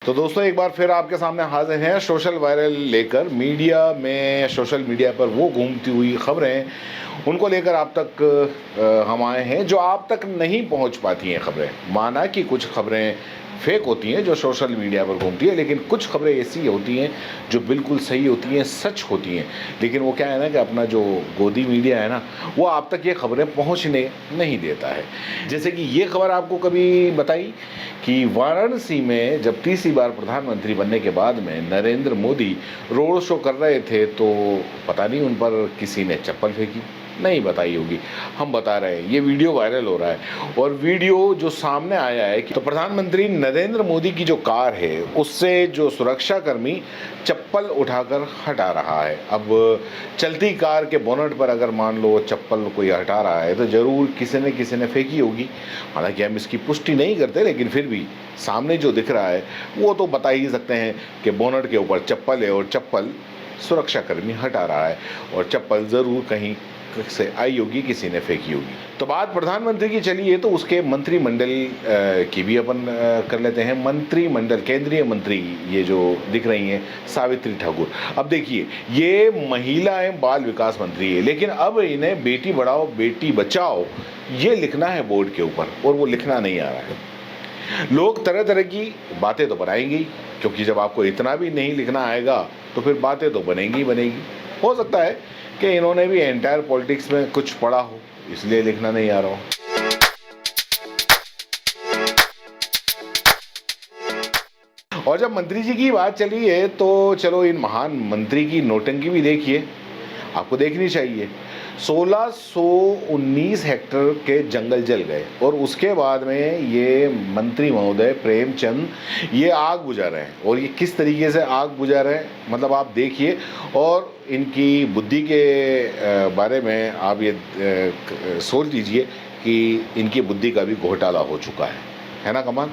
तो दोस्तों एक बार फिर आपके सामने हाजिर हैं सोशल वायरल लेकर। मीडिया में सोशल मीडिया पर वो घूमती हुई खबरें, उनको लेकर आप तक हम आए हैं जो आप तक नहीं पहुंच पाती हैं खबरें। माना कि कुछ खबरें फेक होती हैं जो सोशल मीडिया पर घूमती है, लेकिन कुछ खबरें ऐसी होती हैं जो बिल्कुल सही होती हैं, सच होती हैं। लेकिन वो क्या है ना कि अपना जो गोदी मीडिया है ना, वो आप तक ये खबरें पहुंचने नहीं देता है। जैसे कि ये खबर आपको कभी बताई कि वाराणसी में जब तीसरी बार प्रधानमंत्री बनने के बाद में नरेंद्र मोदी रोड शो कर रहे थे, तो पता नहीं उन पर किसी ने चप्पल फेंकी, नहीं बताई होगी, हम बता रहे हैं। ये वीडियो वायरल हो रहा है और वीडियो जो सामने आया है कि तो प्रधानमंत्री नरेंद्र मोदी की जो कार है उससे जो सुरक्षाकर्मी चप्पल उठाकर हटा रहा है। अब चलती कार के बोनट पर अगर मान लो चप्पल कोई हटा रहा है तो ज़रूर किसी ने फेंकी होगी। हालांकि हम इसकी पुष्टि नहीं करते, लेकिन फिर भी सामने जो दिख रहा है वो तो बता ही सकते हैं कि बोनट के ऊपर चप्पल है और चप्पल सुरक्षाकर्मी हटा रहा है और चप्पल ज़रूर कहीं से आई होगी, किसी ने फेंकी होगी। तो बात प्रधानमंत्री की चली है तो उसके मंत्रिमंडल की भी अपन कर लेते हैं। मंत्रिमंडल, केंद्रीय मंत्री ये जो दिख रही हैं सावित्री ठाकुर। अब देखिए, ये महिला एवं बाल विकास मंत्री है, लेकिन अब इन्हें बेटी बढ़ाओ बेटी बचाओ ये लिखना है बोर्ड के ऊपर, और वो लिखना नहीं आ रहा है। लोग तरह तरह की बातें तो बनाएंगे, क्योंकि जब आपको इतना भी नहीं लिखना आएगा तो फिर बातें तो बनेंगी बनेगी। हो सकता है कि इन्होंने भी एंटायर पॉलिटिक्स में कुछ पढ़ा हो, इसलिए लिखना नहीं आ रहा हो। और जब मंत्री जी की बात चली है तो चलो इन महान मंत्री की नौटंकी भी देखिए, आपको देखनी चाहिए। 1619 हेक्टेयर के जंगल जल गए और उसके बाद में ये मंत्री महोदय प्रेमचंद ये आग बुझा रहे हैं। और ये किस तरीके से आग बुझा रहे हैं मतलब आप देखिए, और इनकी बुद्धि के बारे में आप ये सोच लीजिए कि इनकी बुद्धि का भी घोटाला हो चुका है ना कमाल।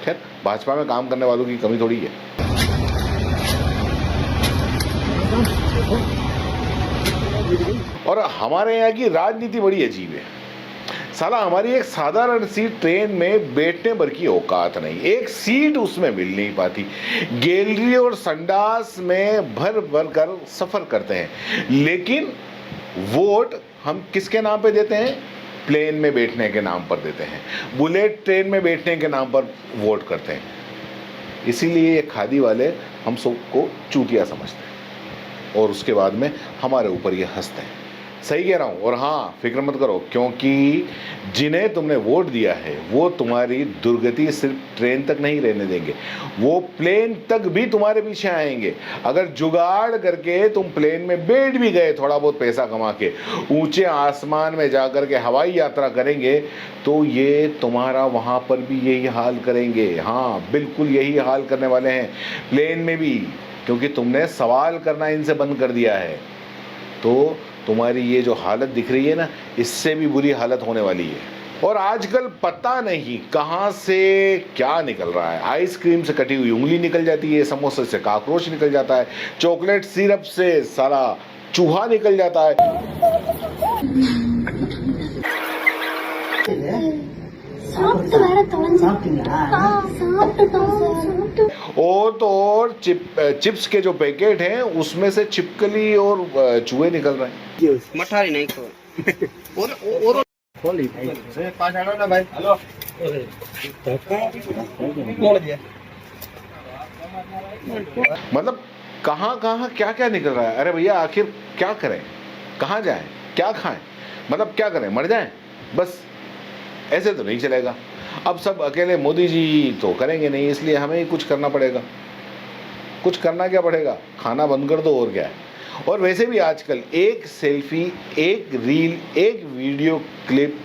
खैर, भाजपा में काम करने वालों की कमी थोड़ी है। और हमारे यहाँ की राजनीति बड़ी अजीब है। साला हमारी एक साधारण सी ट्रेन में बैठने भर की औकात नहीं, एक सीट उसमें मिल नहीं पाती। गैलरी और संडास में भर भर कर सफर करते हैं, लेकिन वोट हम किसके नाम पे देते हैं? प्लेन में बैठने के नाम पर देते हैं, बुलेट ट्रेन में बैठने के नाम पर वोट करते हैं। इसीलिए ये खादी वाले हम सबको चूतिया समझते हैं और उसके बाद में हमारे ऊपर ये हंसते हैं। सही कह रहा हूँ। और हाँ, फिक्र मत करो, क्योंकि जिन्हें तुमने वोट दिया है वो तुम्हारी दुर्गति सिर्फ ट्रेन तक नहीं रहने देंगे, वो प्लेन तक भी तुम्हारे पीछे आएंगे। अगर जुगाड़ करके तुम प्लेन में बैठ भी गए, थोड़ा बहुत पैसा कमा के ऊंचे आसमान में जाकर के हवाई यात्रा करेंगे, तो ये तुम्हारा वहाँ पर भी यही हाल करेंगे। हाँ, बिल्कुल यही हाल करने वाले हैं प्लेन में भी, क्योंकि तुमने सवाल करना इनसे बंद कर दिया है। तो तुम्हारी ये जो हालत दिख रही है ना, इससे भी बुरी हालत होने वाली है। और आजकल पता नहीं कहाँ से क्या निकल रहा है। आइसक्रीम से कटी हुई उंगली निकल जाती है, समोसे से काकरोच निकल जाता है, चॉकलेट सिरप से सारा चूहा निकल जाता है। और तो और चिप्स के जो पैकेट हैं उसमें से छिपकली और चूहे निकल रहे हैं। मठारी नहीं खोल खोली भाई, पास आना ना भाई। हेलो, बोल दिया। मतलब कहाँ कहाँ क्या क्या निकल रहा है। अरे भैया, आखिर क्या करें, कहाँ जाएं, क्या खाएं, मतलब क्या करें, मर जाएं? बस ऐसे तो नहीं चलेगा। अब सब अकेले मोदी जी तो करेंगे नहीं, इसलिए हमें ही कुछ करना पड़ेगा। कुछ करना क्या पड़ेगा, खाना बंद कर दो, और क्या है। और वैसे भी आजकल एक सेल्फी, एक रील, एक वीडियो क्लिप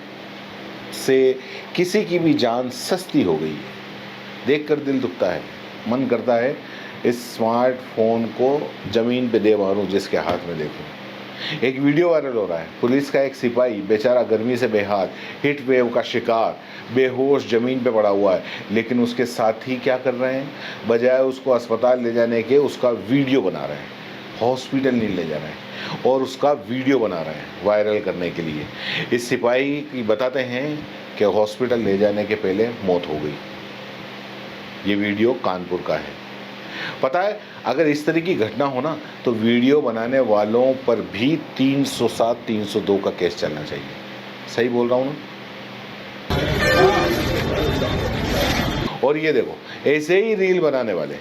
से किसी की भी जान सस्ती हो गई है। देखकर दिल दुखता है, मन करता है इस स्मार्टफोन को ज़मीन पे दे मारूं जिसके हाथ में देखूं। एक वीडियो वायरल हो रहा है, पुलिस का एक सिपाही बेचारा गर्मी से बेहाल, हीट वेव का शिकार, बेहोश ज़मीन पे पड़ा हुआ है, लेकिन उसके साथी क्या कर रहे हैं, बजाय उसको अस्पताल ले जाने के उसका वीडियो बना रहे हैं। हॉस्पिटल नहीं ले जा रहे हैं और उसका वीडियो बना रहे हैं वायरल करने के लिए। इस सिपाही की बताते हैं कि हॉस्पिटल ले जाने के पहले मौत हो गई। ये वीडियो कानपुर का है। पता है, अगर इस तरह की घटना हो ना तो वीडियो बनाने वालों पर भी 307, 302 का केस चलना चाहिए। सही बोल रहा हूँ ना? और ये देखो, ऐसे ही रील बनाने वाले,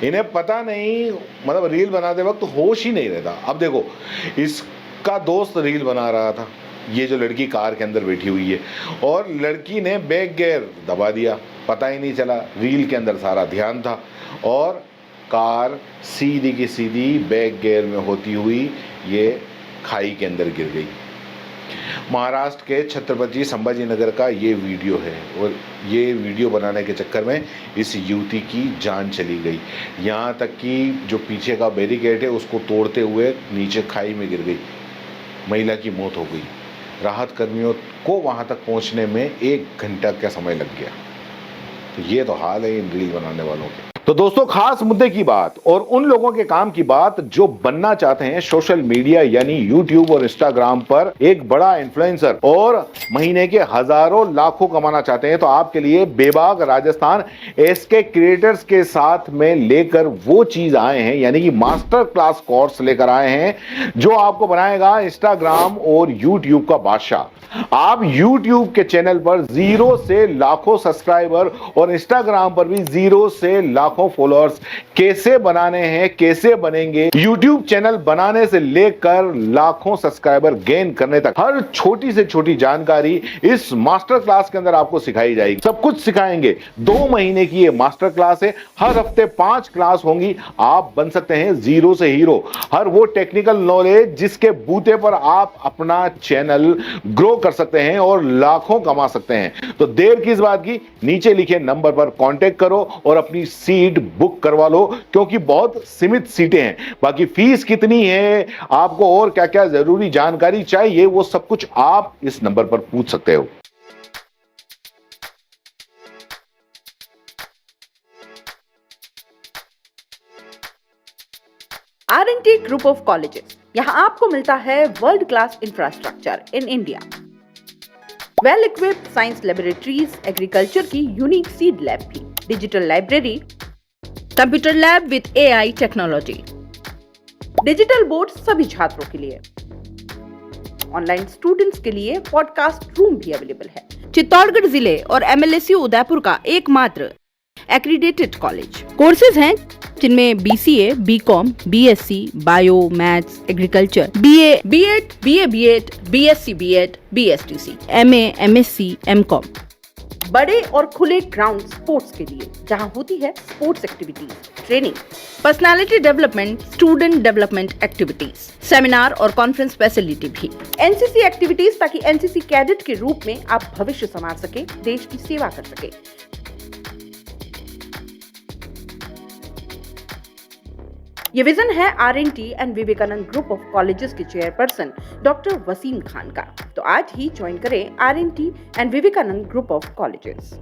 इन्हें पता नहीं, मतलब रील बनाते वक्त होश ही नहीं रहता। अब देखो, इसका दोस्त रील बना रहा था, ये जो लड़की कार के अंदर बैठी हुई है, और लड़की ने बैक गियर दबा दिया, पता ही नहीं चला, रील के अंदर सारा ध्यान था, और कार सीधी की सीधी बैक गियर में होती हुई ये खाई के अंदर गिर गई। महाराष्ट्र के छत्रपति संभाजी नगर का ये वीडियो है, और ये वीडियो बनाने के चक्कर में इस युवती की जान चली गई। यहाँ तक कि जो पीछे का बैरिकेड है उसको तोड़ते हुए नीचे खाई में गिर गई, महिला की मौत हो गई। राहत कर्मियों को वहाँ तक पहुँचने में 1 घंटा का समय लग गया। तो ये तो हाल है इन रील बनाने वालों के। तो दोस्तों, खास मुद्दे की बात और उन लोगों के काम की बात जो बनना चाहते हैं सोशल मीडिया यानी यूट्यूब और इंस्टाग्राम पर एक बड़ा इन्फ्लुएंसर और महीने के हजारों लाखों कमाना चाहते हैं, तो आपके लिए बेबाक राजस्थान एसके क्रिएटर्स के साथ में लेकर वो चीज आए हैं, यानी कि मास्टर क्लास कोर्स लेकर आए हैं जो आपको बनाएगा इंस्टाग्राम और यूट्यूब का बादशाह। आप यूट्यूब के चैनल पर 0 से लाखों सब्सक्राइबर और इंस्टाग्राम पर भी 0 से लाखों फॉलोअर्स कैसे बनाने हैं, कैसे बनेंगे, यूट्यूब चैनल बनाने से लेकर लाखों सब्सक्राइबर गेन करने तक हर छोटी से छोटी जानकारी इस मास्टर क्लास के अंदर आपको सिखाई जाएगी। सब कुछ सिखाएंगे। 2 महीने की ये मास्टर क्लास है, हर हफ्ते 5 क्लास होंगी। आप बन सकते हैं 0 से हीरो। हर वो टेक्निकल नॉलेज जिसके बूते पर आप अपना चैनल ग्रो कर सकते हैं और लाखों कमा सकते हैं। तो देर किस बात की, नीचे लिखे नंबर पर कांटेक्ट करो और अपनी सीट बुक करवा लो, क्योंकि बहुत सीमित सीटें हैं। बाकी फीस कितनी है, आपको और क्या क्या जरूरी जानकारी चाहिए, वो सब कुछ आप इस नंबर पर पूछ सकते हो। R&T ग्रुप ऑफ कॉलेजेस, यहां आपको मिलता है world class infrastructure in India, well equipped science laboratories, agriculture की यूनिक सीड लैब भी, digital library, computer lab with AI technology, digital board सभी छात्रों के लिए, ऑनलाइन स्टूडेंट्स के लिए पॉडकास्ट रूम भी अवेलेबल है। चित्तौड़गढ़ जिले और MLSU उदयपुर का एकमात्र एक्रीडेटेड कॉलेज। कोर्सेज हैं जिनमें BCA, BCom, BSc, bio, maths, agriculture, BA, B.Ed, BA, B.Ed, BSc, B.Ed, BSTC, MA, MSc, MCom। बड़े और खुले ग्राउंड स्पोर्ट्स के लिए, जहां होती है sports activities, training, personality development, student development activities, seminar और कॉन्फ्रेंस फैसिलिटी भी, NCC एक्टिविटीज, ताकि NCC कैडेट के रूप में आप भविष्य संवार सके, देश की सेवा कर सके। ये विजन है R&T and Vivekanand group of colleges के चेयरपर्सन डॉक्टर वसीम खान का। तो आज ही ज्वाइन करें R&T and Vivekanand group of colleges.